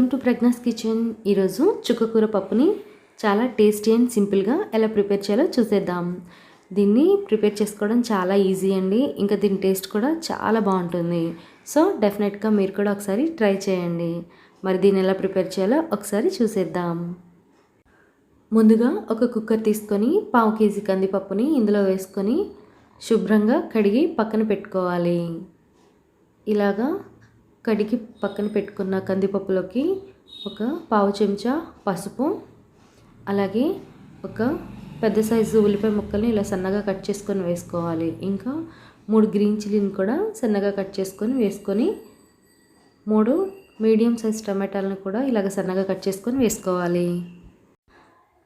Welcome to Pragna's kitchen. ఈరోజు చుక్కకూర పప్పుని చాలా టేస్టీ అండ్ సింపుల్గా ఎలా ప్రిపేర్ చేయాలో చూసేద్దాం. దీన్ని ప్రిపేర్ చేసుకోవడం చాలా ఈజీ అండి. ఇంకా దీని టేస్ట్ కూడా చాలా బాగుంటుంది. సో డెఫినెట్గా మీరు కూడా ఒకసారి ట్రై చేయండి. మరి దీన్ని ఎలా ప్రిపేర్ చేయాలో ఒకసారి చూసేద్దాం. ముందుగా ఒక కుక్కర్ తీసుకొని 1/2 కేజీ కందిపప్పుని ఇందులో వేసుకొని శుభ్రంగా కడిగి పక్కన పెట్టుకోవాలి. ఇలాగా కడిగి పక్కన పెట్టుకున్న కందిపప్పులోకి ఒక 1/2 చెంచా పసుపు, అలాగే ఒక పెద్ద సైజు ఉల్లిపాయ ముక్కల్ని ఇలా సన్నగా కట్ చేసుకొని వేసుకోవాలి. ఇంకా 3 గ్రీన్ చిల్లీని కూడా సన్నగా కట్ చేసుకొని వేసుకొని 3 మీడియం సైజ్ టమాటాలను కూడా ఇలాగ సన్నగా కట్ చేసుకొని వేసుకోవాలి.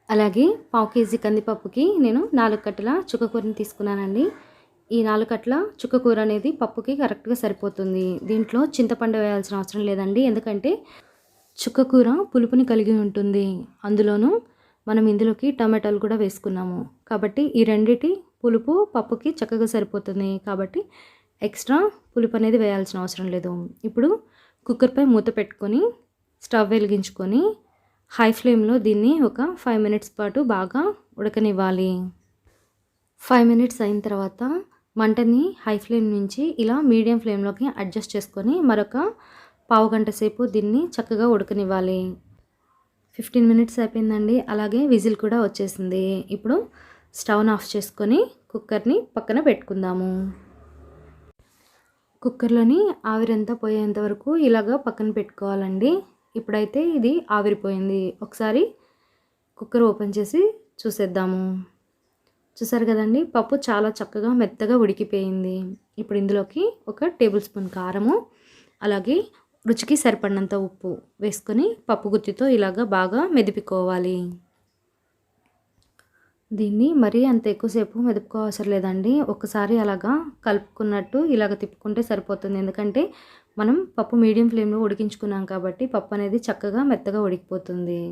అలాగే 1/2 కేజీ కందిపప్పుకి నేను 4 కట్టల చుక్కకూరని తీసుకున్నానండి. ఈ 4 కట్టల చుక్కకూర అనేది పప్పుకి కరెక్ట్గా సరిపోతుంది. దీంట్లో చింతపండు వేయాల్సిన అవసరం లేదండి, ఎందుకంటే చుక్కకూర పులుపుని కలిగి ఉంటుంది. అందులోనూ మనం ఇందులోకి టమాటాలు కూడా వేసుకున్నాము కాబట్టి ఈ రెండిటి పులుపు పప్పుకి చక్కగా సరిపోతుంది. కాబట్టి ఎక్స్ట్రా పులుపు అనేది వేయాల్సిన అవసరం లేదు. ఇప్పుడు కుక్కర్పై మూత పెట్టుకొని స్టవ్ వెలిగించుకొని హై ఫ్లేమ్లో దీన్ని ఒక 5 మినిట్స్ పాటు బాగా ఉడకనివ్వాలి. 5 మినిట్స్ అయిన తర్వాత మంటని హై ఫ్లేమ్ నుంచి ఇలా మీడియం ఫ్లేమ్లోకి అడ్జస్ట్ చేసుకొని మరొక 1/2 గంట సేపు దీన్ని చక్కగా ఉడకనివ్వాలి. 15 మినిట్స్ అయిపోయిందండి. అలాగే విజిల్ కూడా వచ్చేసింది. ఇప్పుడు స్టవ్ని ఆఫ్ చేసుకొని కుక్కర్ని పక్కన పెట్టుకుందాము. కుక్కర్లోని ఆవిరంతా పోయేంత వరకు ఇలాగా పక్కన పెట్టుకోవాలండి. ఇప్పుడైతే ఇది ఆవిరిపోయింది. ఒకసారి కుక్కర్ ఓపెన్ చేసి చూసేద్దాము. చూసారు కదండి, పప్పు చాలా చక్కగా మెత్తగా ఉడికిపోయింది. ఇప్పుడు ఇందులోకి ఒక టేబుల్ స్పూన్ కారము, అలాగే రుచికి సరిపడినంత ఉప్పు వేసుకొని పప్పు గుత్తితో ఇలాగా బాగా మెదిపుకోవాలి. దీన్ని మరీ అంత ఎక్కువసేపు మెదుపుకోవసరం లేదండి. ఒకసారి అలాగా కలుపుకున్నట్టు ఇలాగ తిప్పుకుంటే సరిపోతుంది. ఎందుకంటే మనం పప్పు మీడియం ఫ్లేమ్లో ఉడికించుకున్నాం కాబట్టి పప్పు అనేది చక్కగా మెత్తగా ఉడికిపోతుంది.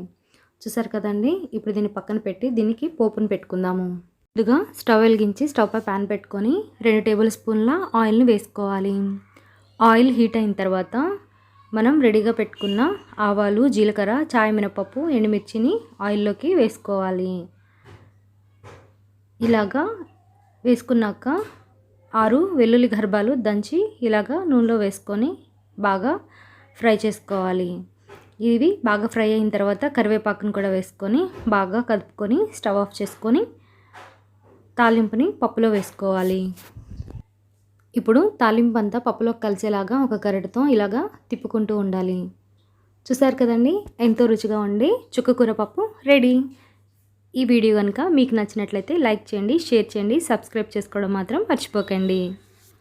చూసారు కదండి, ఇప్పుడు దీన్ని పక్కన పెట్టి దీనికి పోపును పెట్టుకుందాము. ముందుగా స్టవ్ వెలిగించి స్టవ్ పై ప్యాన్ పెట్టుకొని 2 టేబుల్ స్పూన్ల ఆయిల్ని వేసుకోవాలి. ఆయిల్ హీట్ అయిన తర్వాత మనం రెడీగా పెట్టుకున్న ఆవాలు, జీలకర్ర, చాయ్ మినపప్పు, ఎండుమిర్చిని ఆయిల్లోకి వేసుకోవాలి. ఇలాగా వేసుకున్నాక 6 వెల్లుల్లి గర్భాలు దంచి ఇలాగా నూనెలో వేసుకొని బాగా ఫ్రై చేసుకోవాలి. ఇవి బాగా ఫ్రై అయిన తర్వాత కరివేపాకును కూడా వేసుకొని బాగా కలుపుకొని స్టవ్ ఆఫ్ చేసుకొని తాలింపుని పప్పులో వేసుకోవాలి. ఇప్పుడు తాలింపు అంతా పప్పులో కలిసేలాగా ఒక గరిటెతో ఇలాగా తిప్పుకుంటూ ఉండాలి. చూసారు కదండి, ఎంతో రుచిగా ఉండే చుక్కకూర పప్పు రెడీ. ఈ వీడియో కనుక మీకు నచ్చినట్లయితే లైక్ చేయండి, షేర్ చేయండి, సబ్స్క్రైబ్ చేసుకోవడం మాత్రం మర్చిపోకండి.